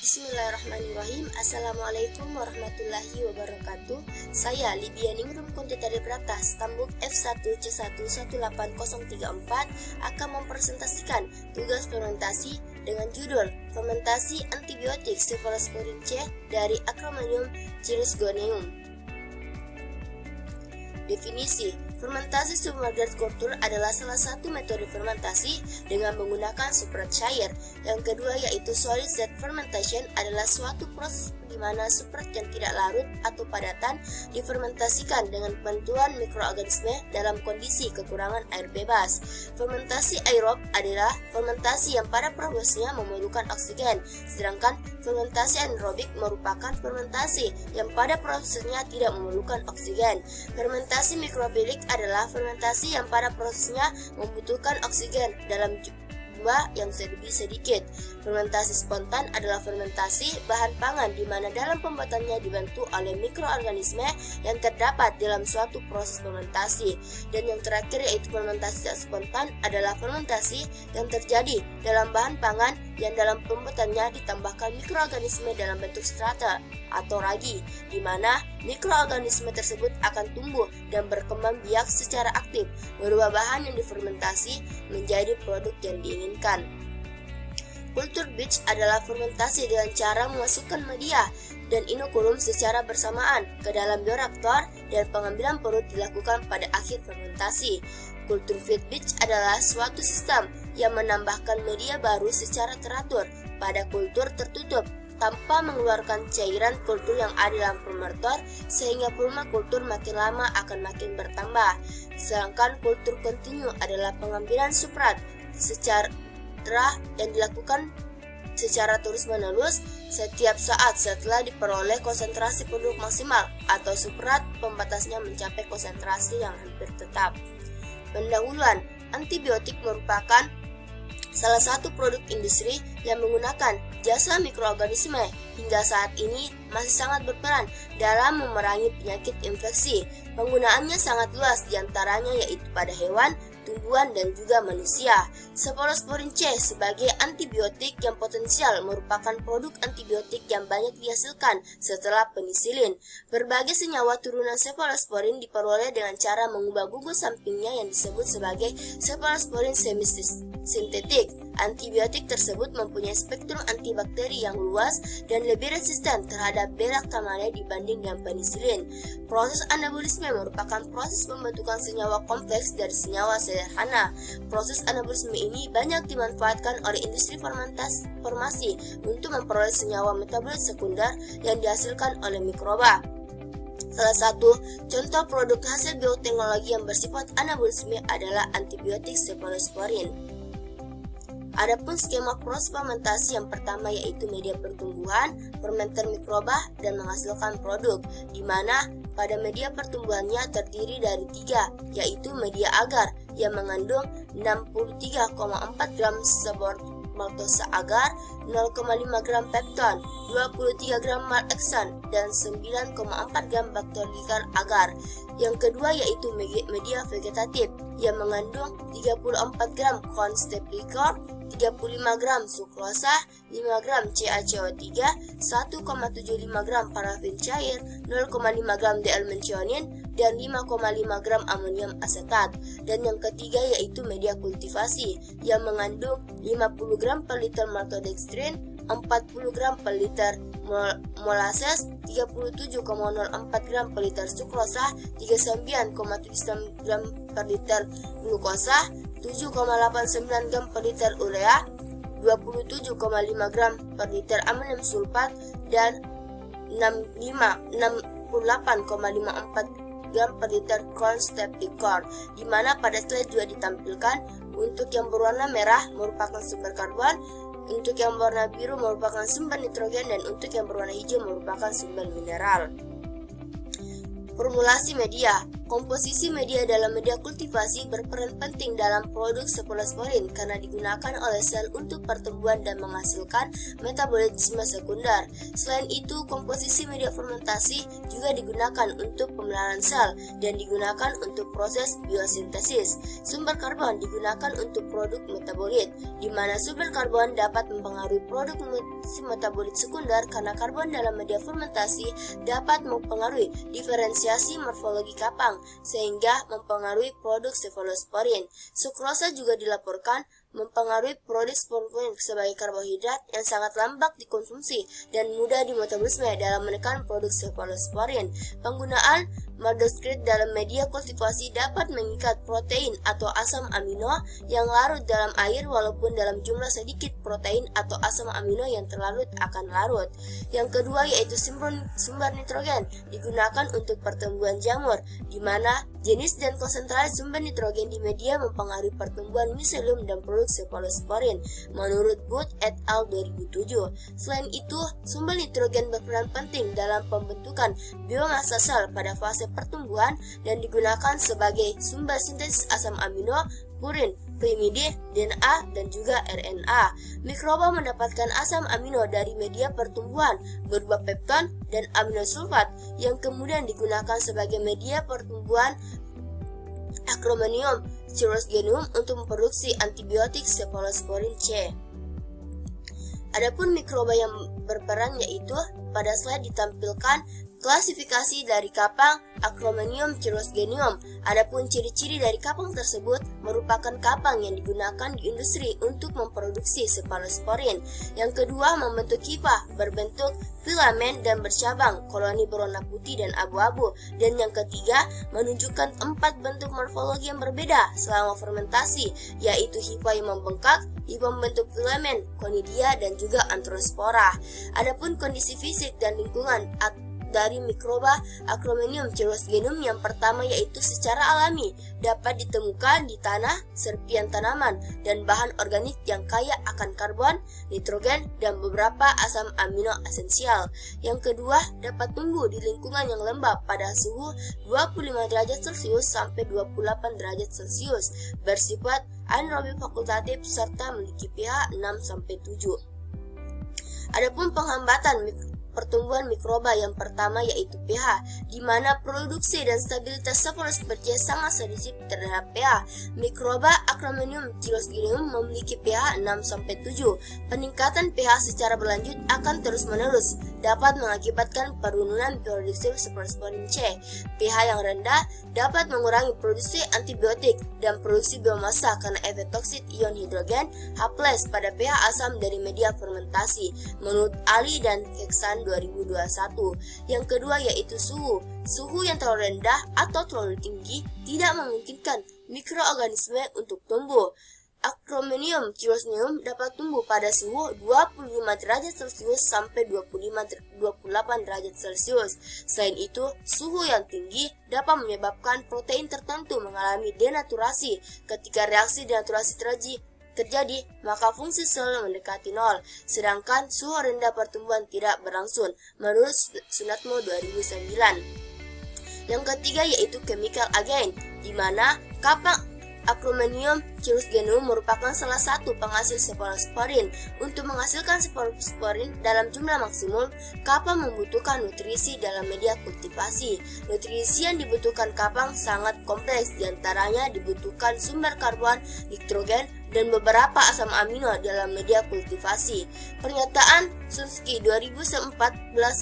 Bismillahirrahmanirrahim. Assalamualaikum warahmatullahi wabarakatuh. Saya Libia Ningrum Kuntitari Prata, Stambuk F1C1181034 akan mempresentasikan tugas fermentasi dengan judul Fermentasi Antibiotik Cephalosporin C dari Acromonium cyrrhizgoneum. Definisi: fermentasi submargat kultur adalah salah satu metode fermentasi dengan menggunakan substrat cair. Yang kedua yaitu solid state fermentation adalah suatu proses di mana substrat yang tidak larut atau padatan difermentasikan dengan bantuan mikroorganisme dalam kondisi kekurangan air bebas. Fermentasi aerob adalah fermentasi yang pada prosesnya memerlukan oksigen, sedangkan fermentasi anaerobik merupakan fermentasi yang pada prosesnya tidak memerlukan oksigen. Fermentasi mikrobilik adalah fermentasi yang pada prosesnya membutuhkan oksigen dalam jumlah yang lebih sedikit. Fermentasi spontan adalah fermentasi bahan pangan di mana dalam pembuatannya dibantu oleh mikroorganisme yang terdapat dalam suatu proses fermentasi. Dan yang terakhir yaitu fermentasi tidak spontan adalah fermentasi yang terjadi dalam bahan pangan yang dalam pembuatannya ditambahkan mikroorganisme dalam bentuk strata atau ragi, di mana mikroorganisme tersebut akan tumbuh dan berkembang biak secara aktif, merubah bahan yang difermentasi menjadi produk yang diinginkan. Kultur batch adalah fermentasi dengan cara memasukkan media dan inokulum secara bersamaan ke dalam bioreaktor dan pengambilan perut dilakukan pada akhir fermentasi. Kultur feed batch adalah suatu sistem yang menambahkan media baru secara teratur pada kultur tertutup tanpa mengeluarkan cairan kultur yang ada dalam fermenter, sehingga volume kultur makin lama akan makin bertambah. Sedangkan kultur kontinu adalah pengambilan substrat secara yang dilakukan secara terus-menerus setiap saat setelah diperoleh konsentrasi produk maksimal atau substrat pembatasnya mencapai konsentrasi yang hampir tetap. Pendahuluan antibiotik merupakan salah satu produk industri yang menggunakan jasa mikroorganisme. Hingga saat ini masih sangat berperan dalam memerangi penyakit infeksi. Penggunaannya sangat luas, diantaranya yaitu pada hewan, tumbuhan, dan juga manusia. Cephalosporin C sebagai antibiotik yang potensial merupakan produk antibiotik yang banyak dihasilkan setelah penisilin. Berbagai senyawa turunan cephalosporin diperoleh dengan cara mengubah gugus sampingnya yang disebut sebagai cephalosporin semi-sintetik. Antibiotik tersebut mempunyai spektrum antibakteri yang luas dan lebih resisten terhadap B-lactamase dibanding dengan penisilin. Proses anabolisme merupakan proses pembentukan senyawa kompleks dari senyawa sederhana. Proses anabolisme ini banyak dimanfaatkan oleh industri farmasi untuk memperoleh senyawa metabolit sekunder yang dihasilkan oleh mikroba. Salah satu contoh produk hasil bioteknologi yang bersifat anabolisme adalah antibiotik cephalosporin. Adapun skema proses fermentasi yang pertama yaitu media pertumbuhan, fermenter mikroba, dan menghasilkan produk, di mana pada media pertumbuhannya terdiri dari 3, yaitu media agar yang mengandung 63,4 gram sabor maltosa agar, 0,5 gram pepton, 23 gram malexan, dan 9,4 gram baktoligal agar. Yang kedua yaitu media vegetatif yang mengandung 34 gram corn step liquor, 35 gram sukrosa, 5 gram CaCO3, 1,75 gram parafin cair, 0,5 gram D-L-mentionin, dan 5,5 gram amonium asetat. Dan yang ketiga yaitu media kultivasi yang mengandung 50 gram per liter maltodextrin, 40 gram per liter molasses, 37,04 gram per liter sukrosa, 39,79 gram per liter glukosa, 7,89 gram per liter urea, 27,5 gram per liter amonium sulfat, dan 68,54 gram per liter corn step liquor, di mana pada slide juga ditampilkan untuk yang berwarna merah merupakan sumber karbon, untuk yang berwarna biru merupakan sumber nitrogen, dan untuk yang berwarna hijau merupakan sumber mineral. Formulasi media. Komposisi media dalam media kultivasi berperan penting dalam produk sefolosporin karena digunakan oleh sel untuk pertumbuhan dan menghasilkan metabolisme sekunder. Selain itu, komposisi media fermentasi juga digunakan untuk pemeliharaan sel dan digunakan untuk proses biosintesis. Sumber karbon digunakan untuk produk metabolit, di mana sumber karbon dapat mempengaruhi produk metabolit sekunder karena karbon dalam media fermentasi dapat mempengaruhi diferensiasi morfologi kapang sehingga mempengaruhi produk sefalosporin. Sukrosa juga dilaporkan mempengaruhi produk sefalosporin sebagai karbohidrat yang sangat lambat dikonsumsi dan mudah dimetabolisme dalam menekan produk sefalosporin. Penggunaan maltodextrin dalam media kultivasi dapat mengikat protein atau asam amino yang larut dalam air walaupun dalam jumlah sedikit protein atau asam amino yang terlarut akan larut. Yang kedua yaitu sumber nitrogen digunakan untuk pertumbuhan jamur, di mana jenis dan konsentrasi sumber nitrogen di media mempengaruhi pertumbuhan miselium dan produk sefalosporin menurut Booth et al. 2007. Selain itu, sumber nitrogen berperan penting dalam pembentukan biomasa sel pada fase pertumbuhan dan digunakan sebagai sumber sintesis asam amino, purin, primida, DNA, dan juga RNA. Mikroba mendapatkan asam amino dari media pertumbuhan berupa pepton dan aminosulfat yang kemudian digunakan sebagai media pertumbuhan Acromonium cirrhogeneum untuk memproduksi antibiotik sefalosporin C. Adapun mikroba yang berperan yaitu pada slide ditampilkan klasifikasi dari kapang Acromonium cirrhogeneum. Adapun ciri-ciri dari kapang tersebut merupakan kapang yang digunakan di industri untuk memproduksi sefalosporin. Yang kedua, membentuk hifa berbentuk filamen dan bercabang, koloni berwarna putih dan abu-abu. Dan yang ketiga, menunjukkan 4 bentuk morfologi yang berbeda selama fermentasi, yaitu hifa yang membengkak, hifa membentuk filamen, konidia, dan juga antrospora. Adapun kondisi fisik dan lingkungan dari mikroba Acromonium cirrhogeneum yang pertama yaitu secara alami dapat ditemukan di tanah, serpian tanaman, dan bahan organik yang kaya akan karbon, nitrogen, dan beberapa asam amino esensial. Yang kedua, dapat tumbuh di lingkungan yang lembab pada suhu 25 derajat Celcius sampai 28 derajat Celcius, bersifat anaerobik fakultatif serta memiliki pH 6-7. Adapun penghambatan pertumbuhan mikroba yang pertama yaitu pH, di mana produksi dan stabilitas sefalosporin sangat sensitif terhadap pH. Mikroba Acromonium cirrhogeneum memiliki pH 6-7. Peningkatan pH secara berlanjut akan terus-menerus dapat mengakibatkan penurunan produksi sefalosporin C. pH yang rendah dapat mengurangi produksi antibiotik dan produksi biomasa karena efek toksik ion hidrogen H+ pada pH asam dari media fermentasi, menurut Ali dan Keksan 2021. Yang kedua yaitu suhu. Suhu yang terlalu rendah atau terlalu tinggi tidak memungkinkan mikroorganisme untuk tumbuh. Acromonium cirrhogeneum dapat tumbuh pada suhu 25 derajat Celcius sampai 28 derajat Celcius. Selain itu, suhu yang tinggi dapat menyebabkan protein tertentu mengalami denaturasi. Ketika reaksi denaturasi terjadi, maka fungsi sel mendekati nol, sedangkan suhu rendah pertumbuhan tidak berlangsung, menurut Sunatmo 2009. Yang ketiga yaitu chemical agent, di mana kapang Acromonium cirrhogeneum merupakan salah satu penghasil sefalosporin. Untuk menghasilkan sefalosporin dalam jumlah maksimum, kapang membutuhkan nutrisi dalam media kultivasi. Nutrisi yang dibutuhkan kapang sangat kompleks, diantaranya dibutuhkan sumber karbon, nitrogen, dan beberapa asam amino dalam media kultivasi. Pernyataan Sunsky 2014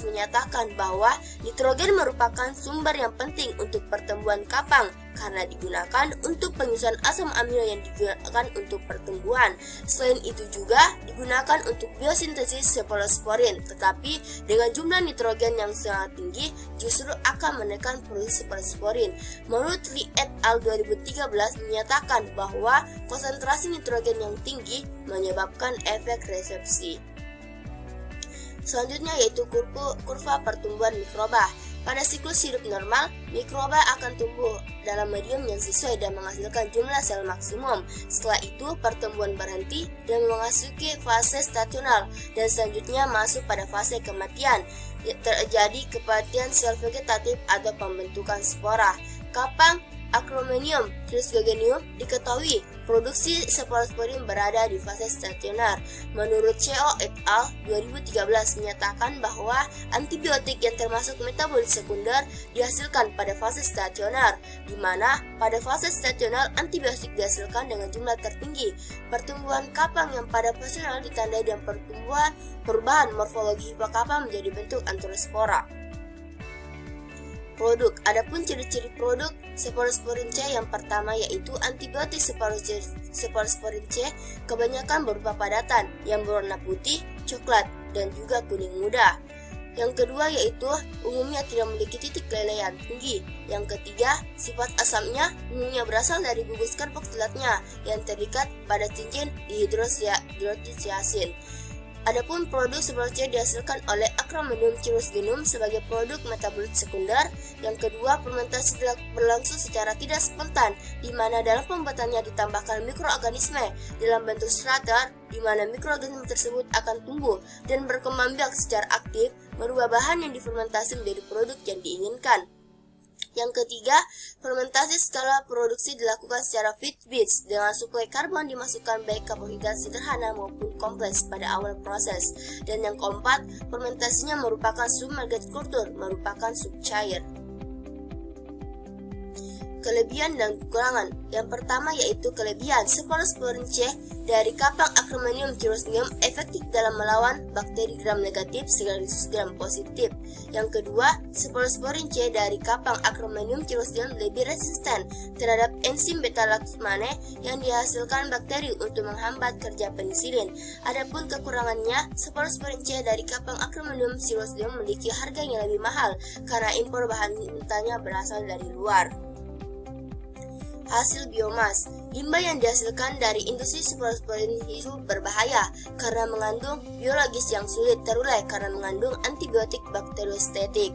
menyatakan bahwa nitrogen merupakan sumber yang penting untuk pertumbuhan kapang karena digunakan untuk penyusunan asam amino yang digunakan untuk pertumbuhan. Selain itu juga digunakan untuk biosintesis sefalosporin, tetapi dengan jumlah nitrogen yang sangat tinggi justru akan menekan produksi sefalosporin. Menurut Lee et al. 2013 menyatakan bahwa konsentrasi nitrogen yang tinggi menyebabkan efek resepsi. Selanjutnya yaitu kurva pertumbuhan mikroba. Pada siklus hidup normal, mikroba akan tumbuh dalam medium yang sesuai dan menghasilkan jumlah sel maksimum. Setelah itu, pertumbuhan berhenti dan memasuki fase stasioner dan selanjutnya masuk pada fase kematian. Terjadi kematian sel vegetatif atau pembentukan spora. kapang Acromonium cryptogenium diketahui produksi cephalosporin berada di fase stasioner. Menurut Cheo et al. 2013 menyatakan bahwa antibiotik yang termasuk metabolit sekunder dihasilkan pada fase stasioner, di mana pada fase stasioner antibiotik dihasilkan dengan jumlah tertinggi. Pertumbuhan kapang yang pada stasioner ditandai dengan perubahan morfologi hipokapang menjadi bentuk antrospora. Produk. Adapun ciri-ciri produk cephalosporin C yang pertama yaitu antibiotik cephalosporin C kebanyakan berupa padatan yang berwarna putih, coklat, dan juga kuning muda. Yang kedua yaitu umumnya tidak memiliki titik kelelaian tinggi. Yang ketiga, sifat asamnya umumnya berasal dari gugus karboksilatnya yang terikat pada cincin dihidroksiasin. Adapun produk cephalosporin dihasilkan oleh Acromonium cryptogenium sebagai produk metabolit sekunder. Yang kedua, fermentasi berlangsung secara tidak spontan, di mana dalam pembuatannya ditambahkan mikroorganisme dalam bentuk starter, di mana mikroorganisme tersebut akan tumbuh dan berkembang biak secara aktif, merubah bahan yang difermentasi menjadi produk yang diinginkan. Yang ketiga, fermentasi skala produksi dilakukan secara feed-batch dengan suplai karbon dimasukkan baik karbohidrat sederhana maupun kompleks pada awal proses. Dan yang keempat, fermentasinya merupakan submerged culture, merupakan sub cair. Kelebihan dan kekurangan. Yang pertama yaitu kelebihan, cephalosporin C dari kapang Acromonium cryptogenium efektif dalam melawan bakteri gram negatif sekaligus gram positif. Yang kedua, cephalosporin C dari kapang Acromonium cryptogenium lebih resisten terhadap enzim beta-lactamase yang dihasilkan bakteri untuk menghambat kerja penisilin. Adapun kekurangannya, cephalosporin C dari kapang Acromonium cryptogenium memiliki harga yang lebih mahal karena impor bahan mentahnya berasal dari luar. Hasil biomas. Limbah yang dihasilkan dari industri cephalosporin itu berbahaya karena mengandung biologis yang sulit terurai karena mengandung antibiotik bakteriostatik.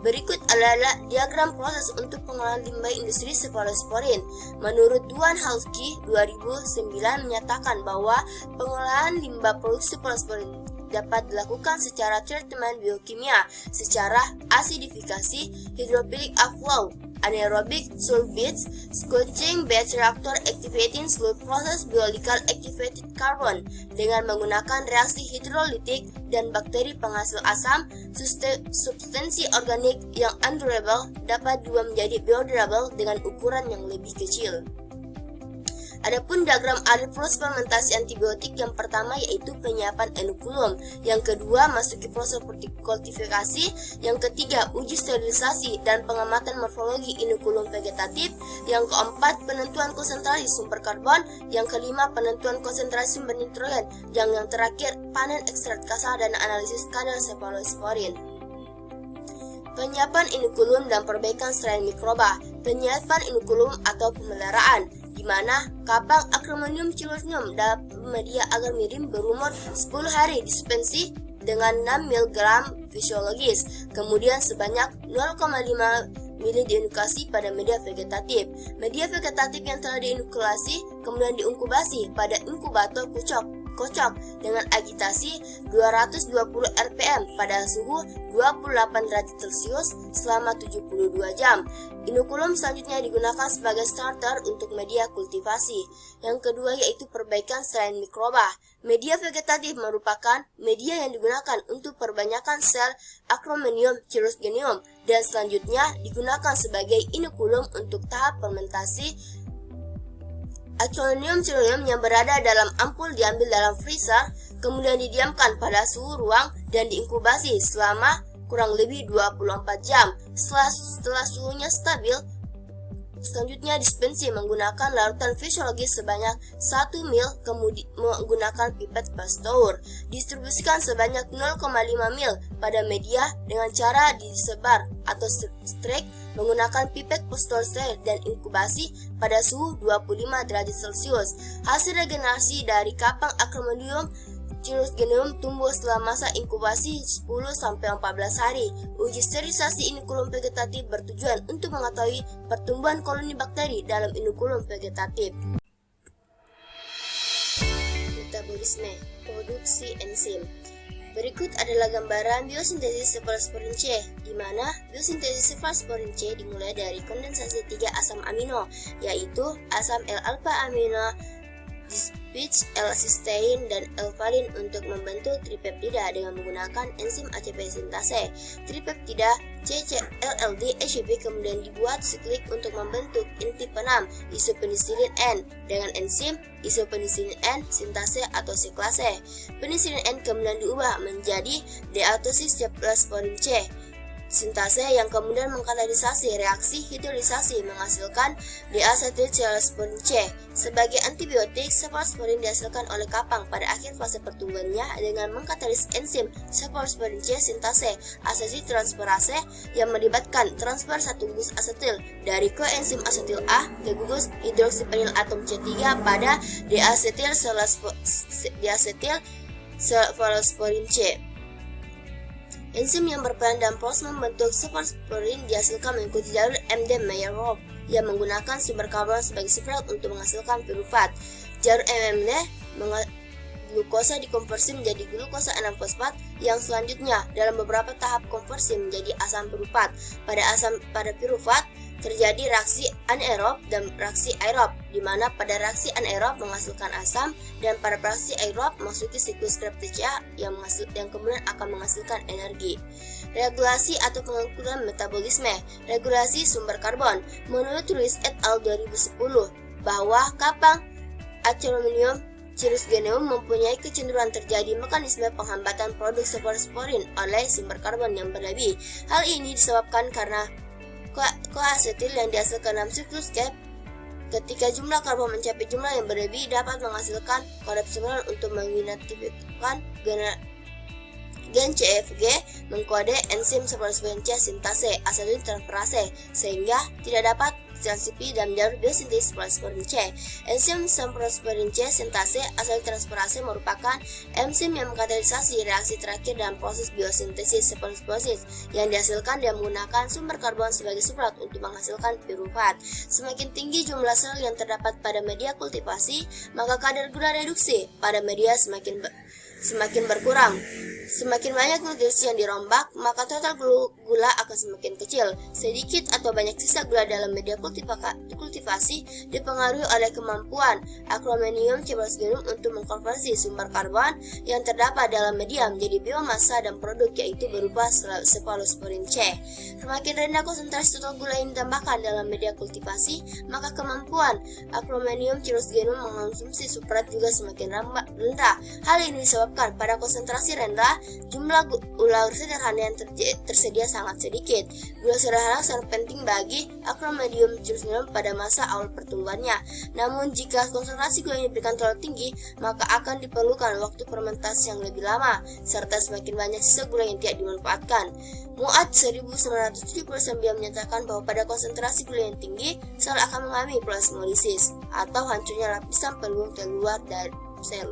Berikut adalah diagram proses untuk pengolahan limbah industri cephalosporin. Menurut Duan Halki 2009 menyatakan bahwa pengolahan limbah produksi cephalosporin dapat dilakukan secara treatment biokimia, secara asidifikasi, hydrophilic upflow, anaerobic sulfides, scorching batch reactor activating slow process biological activated carbon dengan menggunakan reaksi hidrolitik dan bakteri penghasil asam. Substansi organik yang undurable dapat diubah menjadi biodegradable dengan ukuran yang lebih kecil. Adapun diagram alur proses fermentasi antibiotik, yang pertama yaitu penyiapan inokulum, yang kedua masuki proses kultivasi, yang ketiga uji sterilisasi dan pengamatan morfologi inokulum vegetatif, yang keempat penentuan konsentrasi sumber karbon, yang kelima penentuan konsentrasi sumber nitrogen, yang terakhir panen ekstrak kasar dan analisis kadar cephalosporin. Penyiapan inokulum dan perbaikan strain mikroba. Penyiapan inokulum atau pemeliharaan, di mana kapang Acromonium cryptogenium dalam media agar mirim berumur 10 hari dispensi dengan 6 mg fisiologis, kemudian sebanyak 0,5 ml diinkulasi pada media vegetatif. Media vegetatif yang telah diinkulasi kemudian diinkubasi pada inkubator kocok dengan agitasi 220 rpm pada suhu 28 derajat Celcius selama 72 jam. Inokulum selanjutnya digunakan sebagai starter untuk media kultivasi. Yang kedua yaitu perbaikan strain mikroba. Media vegetatif merupakan media yang digunakan untuk perbanyakan sel Acromonium cryptogenium dan selanjutnya digunakan sebagai inokulum untuk tahap fermentasi. Acromonium cryptogenium yang berada dalam ampul diambil dalam freezer, kemudian didiamkan pada suhu ruang dan diinkubasi selama kurang lebih 24 jam. Setelah suhunya stabil, selanjutnya dispensi menggunakan larutan fisiologis sebanyak 1 ml kemudian menggunakan pipet Pasteur. Distribusikan sebanyak 0,5 ml pada media dengan cara disebar atau strike menggunakan pipet Pasteur dan inkubasi pada suhu 25 derajat Celcius. Hasil regenerasi dari kapang Acromonium cryptogenium tumbuh setelah masa inkubasi 10-14 hari. Uji sterilisasi inokulum vegetatif bertujuan untuk mengetahui pertumbuhan koloni bakteri dalam inokulum vegetatif. Metabolisme, produksi enzim. Berikut adalah gambaran biosintesis cephalosporin C, di di mana biosintesis cephalosporin C dimulai dari kondensasi 3 asam amino, yaitu asam L-alpha amino, dispeptide, L-cysteine, dan L-valin untuk membentuk tripeptida dengan menggunakan enzim ACP sintase. Tripeptida CCLLD HCP kemudian dibuat siklik untuk membentuk inti penam isopenicillin N dengan enzim isopenicillin N sintase atau siklase. Penicillin N kemudian diubah menjadi deautocephalosporin C sintase yang kemudian mengkatalisasi reaksi hidrolisasi menghasilkan deasetylcephalosporin C. Sebagai antibiotik, cephalosporin dihasilkan oleh kapang pada akhir fase pertumbuhannya dengan mengkatalis enzim cephalosporin C sintase asetiltransferase yang melibatkan transfer satu gugus asetil dari koenzim asetil A ke gugus hidroksipenyl atom C3 pada deasetylcephalosporin C. Enzim yang berperan dalam proses membentuk cephalosporin dihasilkan mengikuti jalur MD-Meyer-Roth yang menggunakan sumber karbon sebagai substrat untuk menghasilkan pirufat. Jalur MMD glukosa dikonversi menjadi glukosa 6-fosfat yang selanjutnya dalam beberapa tahap konversi menjadi asam pirufat. Pada pirufat terjadi reaksi anaerob dan reaksi aerob, di mana pada reaksi anaerob menghasilkan asam dan pada reaksi aerob memasuki siklus Krebs yang kemudian akan menghasilkan energi. Regulasi atau pengukuran metabolisme, regulasi sumber karbon. Menurut Ruiz et al. 2010 bahwa kapang Acrominium cirrusgeneum mempunyai kecenderungan terjadi mekanisme penghambatan produk cephalosporin oleh sumber karbon yang berlebih. Hal ini disebabkan karena koasetil yang dihasilkan dalam siklus Krebs ketika jumlah karbon mencapai jumlah yang berlebih dapat menghasilkan korepsomer untuk mengidentifikasikan gen CFG mengkode enzim cephalosporin C sintase asetiltransferase sehingga tidak dapat transkripsi dalam jalur biosintesis cephalosporin C. Enzim cephalosporin C sintase asetiltransferase merupakan enzim yang mengkatalisasi reaksi terakhir dalam proses biosintesis cephalosporin yang dihasilkan dengan menggunakan sumber karbon sebagai substrat untuk menghasilkan pirufat. Semakin tinggi jumlah sel yang terdapat pada media kultivasi, maka kadar gula reduksi pada media semakin berkurang. Semakin banyak nutrisi yang dirombak, maka total gula akan semakin kecil. Sedikit atau banyak sisa gula dalam media kultivasi dipengaruhi oleh kemampuan Acrominium cephalosporin untuk mengkonversi sumber karbon yang terdapat dalam media menjadi biomassa dan produk, yaitu berupa cephalosporin C. Semakin rendah konsentrasi total gula yang ditambahkan dalam media kultivasi, maka kemampuan Acrominium cephalosporin mengonsumsi substrat juga semakin rendah. Hal ini disebabkan pada konsentrasi rendah, jumlah gula sederhana yang tersedia sangat sedikit. Gula sederhana sangat penting bagi Acrominium cephalosporin pada masa awal pertumbuhannya. Namun jika konsentrasi gula yang diberikan terlalu tinggi, maka akan diperlukan waktu fermentasi yang lebih lama, serta semakin banyak sisa gula yang tidak dimanfaatkan. Muad 1979 menyatakan bahwa pada konsentrasi gula yang tinggi, sel akan mengalami plasmolisis atau hancurnya lapisan pelindung terluar dari sel.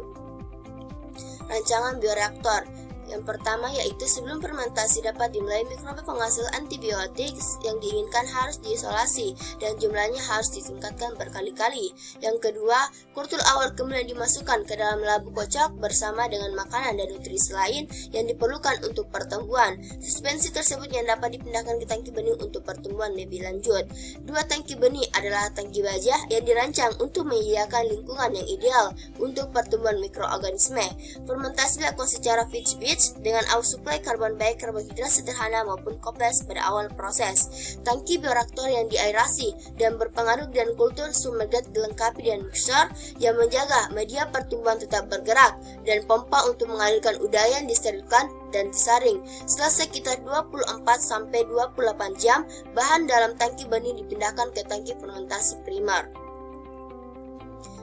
Rancangan bioreaktor. Yang pertama yaitu sebelum fermentasi dapat dimulai, mikroba penghasil antibiotik yang diinginkan harus diisolasi dan jumlahnya harus ditingkatkan berkali-kali. Yang kedua, kultur awal kemudian dimasukkan ke dalam labu kocok bersama dengan makanan dan nutrisi lain yang diperlukan untuk pertumbuhan. Suspensi tersebut yang dapat dipindahkan ke tangki benih untuk pertumbuhan lebih lanjut. Dua tangki benih adalah tangki baja yang dirancang untuk menyediakan lingkungan yang ideal untuk pertumbuhan mikroorganisme. Fermentasi dilakukan secara fitch dengan suplai karbon baik karbohidrat sederhana maupun kompres pada awal proses. Tangki bioreaktor yang diaerasi dan berpengaruh dan kultur submerged dilengkapi dengan mixer yang menjaga media pertumbuhan tetap bergerak dan pompa untuk mengalirkan udara yang disterilkan dan disaring. Setelah sekitar 24-28 jam, bahan dalam tangki benih dipindahkan ke tangki fermentasi primer.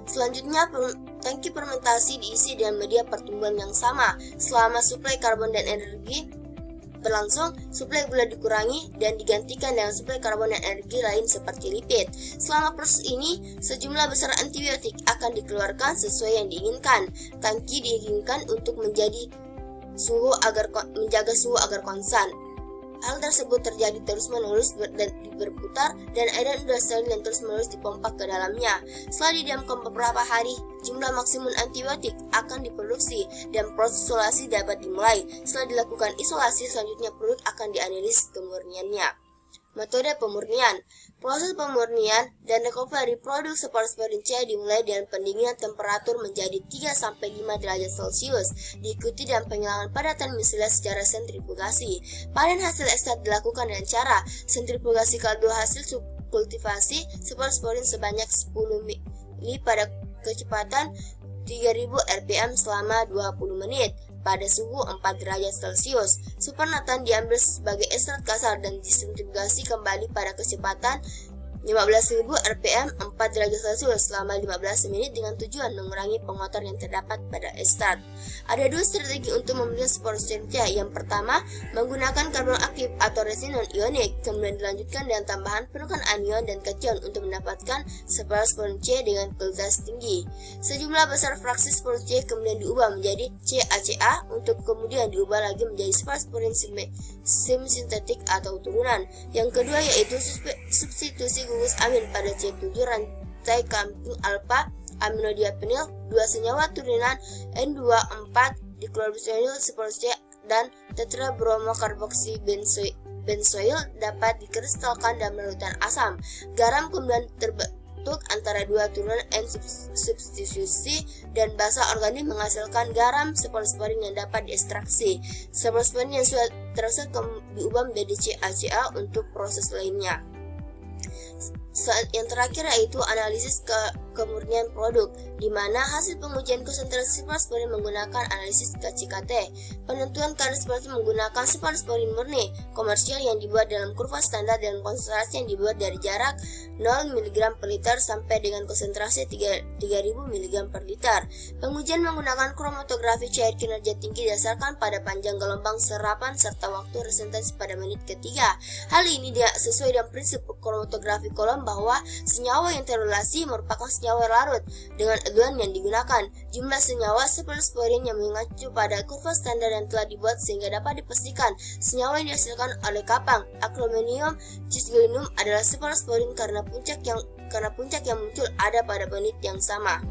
Selanjutnya, tangki fermentasi diisi dengan media pertumbuhan yang sama. Selama suplai karbon dan energi berlangsung, suplai gula dikurangi dan digantikan dengan suplai karbon dan energi lain seperti lipid. Selama proses ini, sejumlah besar antibiotik akan dikeluarkan sesuai yang diinginkan. Tangki diinginkan untuk menjaga suhu agar konstan. Hal tersebut terjadi terus-menerus dan berputar, dan air udara steril yang terus-menerus dipompa ke dalamnya. Setelah didiamkan beberapa hari, jumlah maksimum antibiotik akan diproduksi dan proses isolasi dapat dimulai. Setelah dilakukan isolasi, selanjutnya produk akan dianalisis kemurniannya. Metode pemurnian. Proses pemurnian dan recovery produk Cephalosporin C dimulai dengan pendinginan temperatur menjadi 3-5 derajat Celcius, diikuti dengan penghilangan padatan micellar secara sentrifugasi. Panen hasil ekstrak dilakukan dengan cara sentrifugasi kaldu hasil kultivasi Cephalosporin sebanyak 10 ml pada kecepatan 3000 rpm selama 20 menit. Pada suhu 4 derajat Celcius. Supernatan diambil sebagai ekstrak kasar dan disentrifugasi kembali pada kecepatan 15.000 rpm 4 derajat Celcius selama 15 menit dengan tujuan mengurangi pengotor yang terdapat pada ekstrak. Ada dua strategi untuk membuat Cephalosporin C. Yang pertama, menggunakan karbon aktif atau resin non-ionik, kemudian dilanjutkan dengan tambahan penukan anion dan kation untuk mendapatkan Cephalosporin C dengan kualitas tinggi. Sejumlah besar fraksi Cephalosporin C kemudian diubah menjadi CaCa untuk kemudian diubah lagi menjadi Cephalosporin semi-sintetik atau turunan. Yang kedua yaitu substitusi gugus amin pada C7 rantai camping alpha aminodiapenil, 2 senyawa turunan N2,4 diklorbenzoil Cephalosporin C dan tetrabromokarboksibenzoil dapat dikristalkan dalam larutan asam. Garam kemudian terbentuk antara dua turunan N substitusi dan basa organik menghasilkan garam Cephalosporin yang dapat diekstraksi. Cephalosporin yang sudah terextrak diubah menjadi CaCa untuk proses lainnya. Yang terakhir yaitu analisis kemurnian produk, di mana hasil pengujian konsentrasi Cephalosporin menggunakan analisis KCKT. Penentuan kadar Cephalosporin menggunakan Cephalosporin murni komersial yang dibuat dalam kurva standar dan konsentrasi yang dibuat dari jarak 0 mg per liter sampai dengan konsentrasi 3000 mg per liter. Pengujian menggunakan kromatografi cair kinerja tinggi didasarkan pada panjang gelombang serapan serta waktu resistens pada menit ketiga. Hal ini tidak sesuai dengan prinsip kromatografi kolom bahwa senyawa yang terrelasi merupakan senyawa larut dengan aduan yang digunakan. Jumlah senyawa Cephalosporin yang mengacu pada kurva standar yang telah dibuat sehingga dapat dipastikan senyawa yang dihasilkan oleh kapang acromonium cisgenum adalah Cephalosporin karena puncak yang muncul ada pada menit yang sama.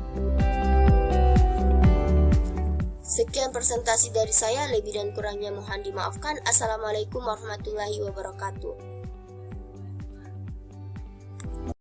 Sekian presentasi dari saya, lebih dan kurangnya mohon dimaafkan. Assalamualaikum warahmatullahi wabarakatuh.